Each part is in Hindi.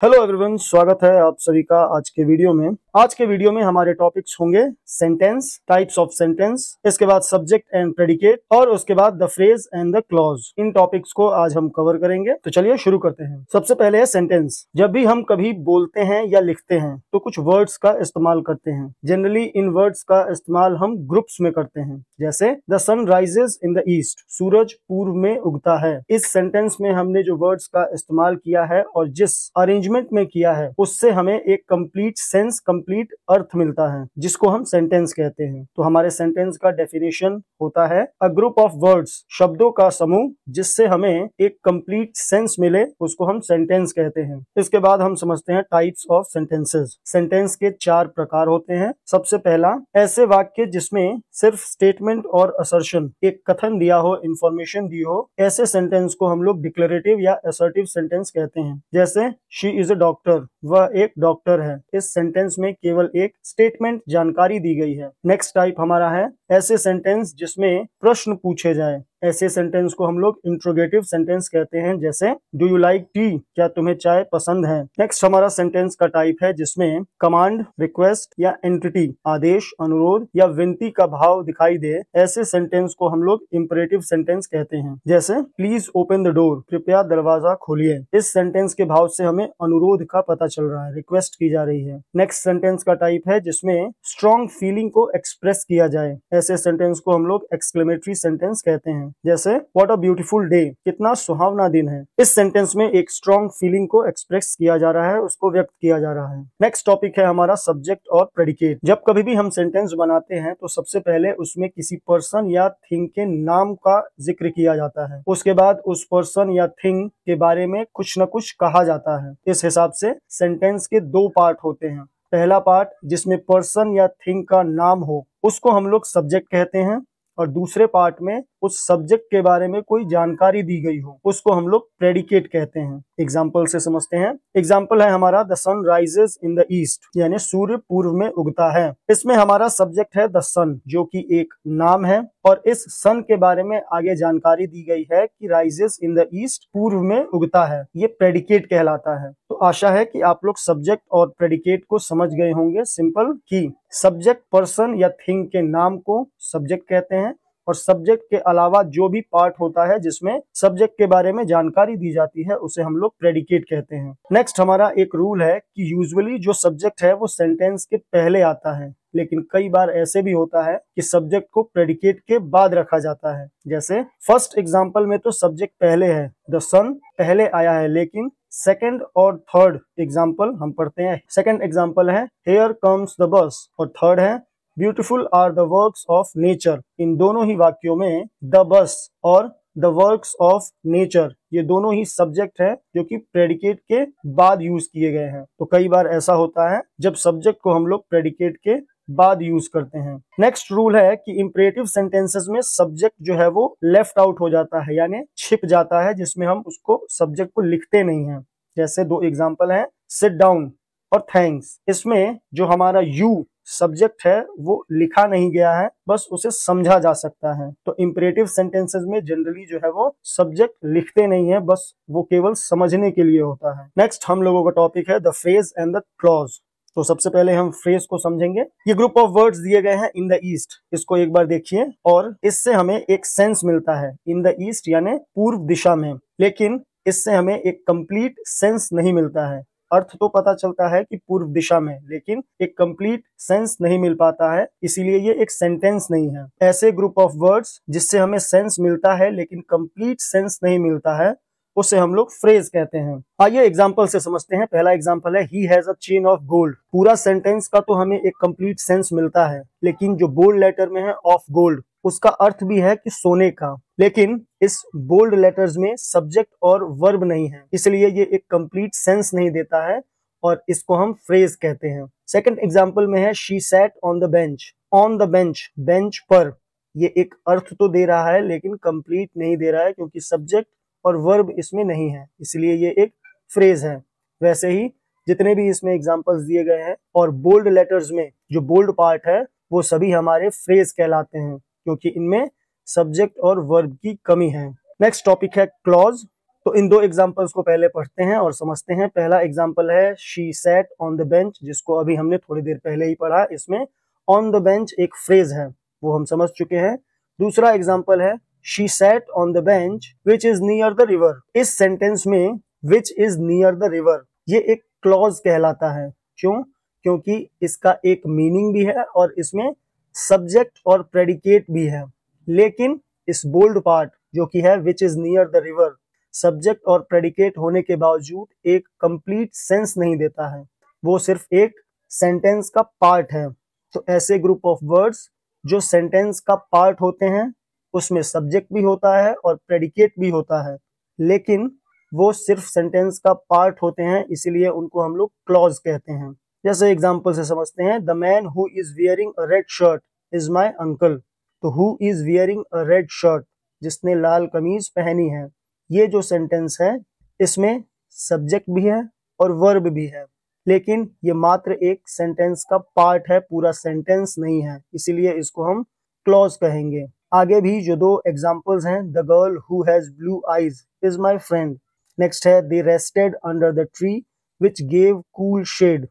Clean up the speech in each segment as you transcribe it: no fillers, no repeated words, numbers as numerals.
हेलो एवरीवन, स्वागत है आप सभी का आज के वीडियो में। आज के वीडियो में हमारे टॉपिक्स होंगे सेंटेंस, टाइप्स ऑफ सेंटेंस, इसके बाद सब्जेक्ट एंड प्रेडिकेट और उसके बाद the phrase and the clause. In topics को आज हम कवर करेंगे। तो चलिए शुरू करते हैं। सबसे पहले है सेंटेंस। जब भी हम कभी बोलते हैं या लिखते हैं तो कुछ वर्ड्स का इस्तेमाल करते हैं। जनरली इन वर्ड्स का इस्तेमाल हम ग्रुप्स में करते हैं, जैसे the sun rises in the east, सूरज पूर्व में उगता है। इस सेंटेंस में हमने जो वर्ड्स का इस्तेमाल किया है और जिस अरेंजमेंट में किया है उससे हमें एक कंप्लीट सेंस, कंप्लीट अर्थ मिलता है, जिसको हम सेंटेंस कहते हैं। तो हमारे सेंटेंस का डेफिनेशन होता है अ ग्रुप ऑफ वर्ड्स, शब्दों का समूह जिससे हमें एक कंप्लीट सेंस मिले, उसको हम सेंटेंस कहते हैं। इसके बाद हम समझते हैं टाइप्स ऑफ सेंटेंसेस। सेंटेंस के 4 प्रकार होते हैं। सबसे पहला, ऐसे वाक्य जिसमें सिर्फ स्टेटमेंट और असर्शन, एक कथन दिया हो, इंफॉर्मेशन दी हो, ऐसे सेंटेंस को हम लोग डिक्लेरेटिव या असर्टिव सेंटेंस कहते हैं। जैसे शी इज अ डॉक्टर, वह एक डॉक्टर है। इस सेंटेंस में केवल एक स्टेटमेंट, जानकारी दी गई है। नेक्स्ट टाइप हमारा है ऐसे सेंटेंस जिसमें प्रश्न पूछे जाए। ऐसे सेंटेंस को हम लोग इंट्रोगेटिव सेंटेंस कहते हैं, जैसे डू यू लाइक टी, क्या तुम्हें चाय पसंद है। नेक्स्ट हमारा सेंटेंस का टाइप है जिसमें कमांड, रिक्वेस्ट या एंटिटी, आदेश, अनुरोध या विनती का भाव दिखाई दे। ऐसे सेंटेंस को हम लोग इंपरेटिव सेंटेंस कहते हैं, जैसे प्लीज ओपन द डोर, कृपया दरवाजा खोलिए। इस सेंटेंस के भाव से हमें अनुरोध का पता चल रहा है, रिक्वेस्ट की जा रही है। नेक्स्ट सेंटेंस का टाइप है जिसमें स्ट्रॉन्ग फीलिंग को एक्सप्रेस किया जाए। ऐसे सेंटेंस को हम लोग एक्सक्लेमेटरी सेंटेंस कहते हैं, जैसे व्हाट अ ब्यूटीफुल डे, कितना सुहावना दिन है। इस सेंटेंस में एक स्ट्रॉन्ग फीलिंग को एक्सप्रेस किया जा रहा है, उसको व्यक्त किया जा रहा है। नेक्स्ट टॉपिक है हमारा सब्जेक्ट और प्रेडिकेट। जब कभी भी हम सेंटेंस बनाते हैं तो सबसे पहले उसमें किसी पर्सन या थिंग के नाम का जिक्र किया जाता है। उसके बाद उस पर्सन या थिंग के बारे में कुछ न कुछ कहा जाता है। इस हिसाब से सेंटेंस के 2 पार्ट होते हैं। पहला पार्ट जिसमें पर्सन या थिंग का नाम हो, उसको हम लोग सब्जेक्ट कहते हैं, और दूसरे पार्ट में उस सब्जेक्ट के बारे में कोई जानकारी दी गई हो, उसको हम लोग प्रेडिकेट कहते हैं। एग्जाम्पल से समझते हैं। एग्जाम्पल है हमारा the sun rises in the east, यानी सूर्य पूर्व में उगता है। इसमें हमारा सब्जेक्ट है द सन, जो कि एक नाम है, और इस सन के बारे में आगे जानकारी दी गई है कि राइजेस इन द ईस्ट, पूर्व में उगता है। ये प्रेडिकेट कहलाता है। तो आशा है कि आप लोग सब्जेक्ट और प्रेडिकेट को समझ गए होंगे। सिंपल कि सब्जेक्ट पर्सन या थिंग के नाम को सब्जेक्ट कहते हैं, और सब्जेक्ट के अलावा जो भी पार्ट होता है जिसमें सब्जेक्ट के बारे में जानकारी दी जाती है, उसे हम लोग प्रेडिकेट कहते हैं। नेक्स्ट हमारा एक रूल है कि यूजुअली जो सब्जेक्ट है वो सेंटेंस के पहले आता है, लेकिन कई बार ऐसे भी होता है कि सब्जेक्ट को प्रेडिकेट के बाद रखा जाता है। जैसे फर्स्ट एग्जांपल में तो सब्जेक्ट पहले है, द सन पहले आया है, लेकिन सेकंड और थर्ड एग्जांपल हम पढ़ते हैं। सेकंड एग्जांपल है हियर कम्स द बस, और थर्ड है beautiful are the works of nature. इन दोनों ही वाक्यों में द बस और द वर्क्स ऑफ नेचर, ये दोनों ही सब्जेक्ट हैं जो कि प्रेडिकेट के बाद यूज किए गए हैं। तो कई बार ऐसा होता है जब सब्जेक्ट को हम लोग प्रेडिकेट के बाद यूज करते हैं। नेक्स्ट रूल है कि इंपरेटिव सेंटेंसेस में सब्जेक्ट जो है वो लेफ्ट आउट हो जाता है, यानी छिप जाता है, जिसमें हम उसको सब्जेक्ट को लिखते नहीं हैं। जैसे 2 एग्जांपल है सिट डाउन और थैंक्स। इसमें जो हमारा यू सब्जेक्ट है वो लिखा नहीं गया है, बस उसे समझा जा सकता है। तो इंपरेटिव सेंटेंसेस में जनरली जो है वो सब्जेक्ट लिखते नहीं है, बस वो केवल समझने के लिए होता है। नेक्स्ट हम लोगों का टॉपिक है the phrase and the clause. तो सबसे पहले हम फ्रेज को समझेंगे। ये ग्रुप ऑफ वर्ड्स दिए गए हैं इन द ईस्ट, इसको एक बार देखिए, और इससे हमें एक सेंस मिलता है। इन द ईस्ट यानी पूर्व दिशा में, लेकिन इससे हमें एक कंप्लीट सेंस नहीं मिलता है। अर्थ तो पता चलता है कि पूर्व दिशा में, लेकिन एक कंप्लीट सेंस नहीं मिल पाता है, इसीलिए ये एक सेंटेंस नहीं है। ऐसे ग्रुप ऑफ वर्ड्स जिससे हमें सेंस मिलता है लेकिन कंप्लीट सेंस नहीं मिलता है, उसे हम लोग फ्रेज कहते हैं। आइए एग्जांपल से समझते हैं। पहला एग्जांपल है he has a chain of gold. पूरा सेंटेंस का तो हमें एक कंप्लीट सेंस मिलता है, लेकिन जो बोल्ड लेटर में है ऑफ गोल्ड, उसका अर्थ भी है कि सोने का, लेकिन इस बोल्ड लेटर्स में सब्जेक्ट और वर्ब नहीं है, इसलिए ये एक कंप्लीट सेंस नहीं देता है, और इसको हम फ्रेज कहते हैं। सेकंड एग्जांपल में है she sat on the bench. On the bench, bench पर, ये एक अर्थ तो दे रहा है लेकिन कंप्लीट नहीं दे रहा है, क्योंकि सब्जेक्ट और वर्ब इसमें नहीं है, इसलिए ये एक फ्रेज है। वैसे ही जितने भी इसमें एग्जांपल्स दिए गए हैं और बोल्ड लेटर्स में जो बोल्ड पार्ट है वो सभी हमारे फ्रेज कहलाते हैं, क्योंकि इनमें सब्जेक्ट और वर्ब की कमी है। नेक्स्ट टॉपिक है क्लॉज। तो इन दो एग्जांपल्स को पहले पढ़ते हैं और समझते हैं। पहला एग्जांपल है she sat on the bench, जिसको अभी हमने थोड़ी देर पहले ही पढ़ा। इसमें ऑन द बेंच एक फ्रेज है, वो हम समझ चुके हैं। दूसरा एग्जांपल है she sat on the bench which is near the river. इस सेंटेंस में which is near the river ये एक क्लॉज कहलाता है। क्यों? क्योंकि इसका एक मीनिंग भी है और इसमें सब्जेक्ट और प्रेडिकेट भी है। लेकिन इस बोल्ड पार्ट जो कि है which is near the river, subject और प्रेडिकेट होने के बावजूद एक कंप्लीट सेंस नहीं देता है, वो सिर्फ एक सेंटेंस का पार्ट है। तो ऐसे ग्रुप ऑफ वर्ड्स जो सेंटेंस का पार्ट होते हैं, उसमें सब्जेक्ट भी होता है और प्रेडिकेट भी होता है, लेकिन वो सिर्फ सेंटेंस का पार्ट होते हैं, इसीलिए उनको हम लोग क्लॉज कहते हैं। जैसे एग्जांपल से समझते हैं, the man who is wearing a red shirt is my uncle. तो who is wearing a red shirt, जिसने लाल कमीज पहनी है, ये जो सेंटेंस है इसमें सब्जेक्ट भी है और वर्ब भी है, लेकिन ये मात्र एक सेंटेंस का पार्ट है, पूरा सेंटेंस नहीं है, इसीलिए इसको हम क्लॉज कहेंगे। आगे भी जो दो एग्जांपल्स हैं, the girl who has blue eyes is my friend. Next है they rested under the tree which gave cool shade.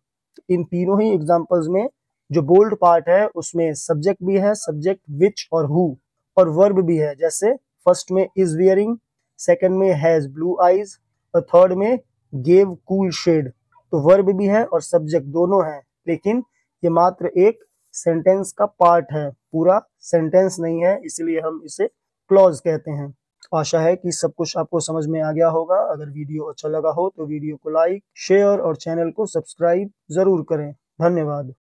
इन तीनों ही एग्जांपल्स में जो बोल्ड पार्ट है उसमें सब्जेक्ट भी है, सब्जेक्ट विच और हु, और वर्ब भी है। जैसे फर्स्ट में इज वियरिंग, सेकंड में हैज ब्लू आईज और थर्ड में गेव कूल शेड। तो वर्ब भी है और सब्जेक्ट दोनों है, लेकिन ये मात्र एक सेंटेंस का पार्ट है, पूरा सेंटेंस नहीं है, इसलिए हम इसे क्लॉज कहते हैं। आशा है कि सब कुछ आपको समझ में आ गया होगा। अगर वीडियो अच्छा लगा हो तो वीडियो को लाइक, शेयर और चैनल को सब्सक्राइब जरूर करें। धन्यवाद।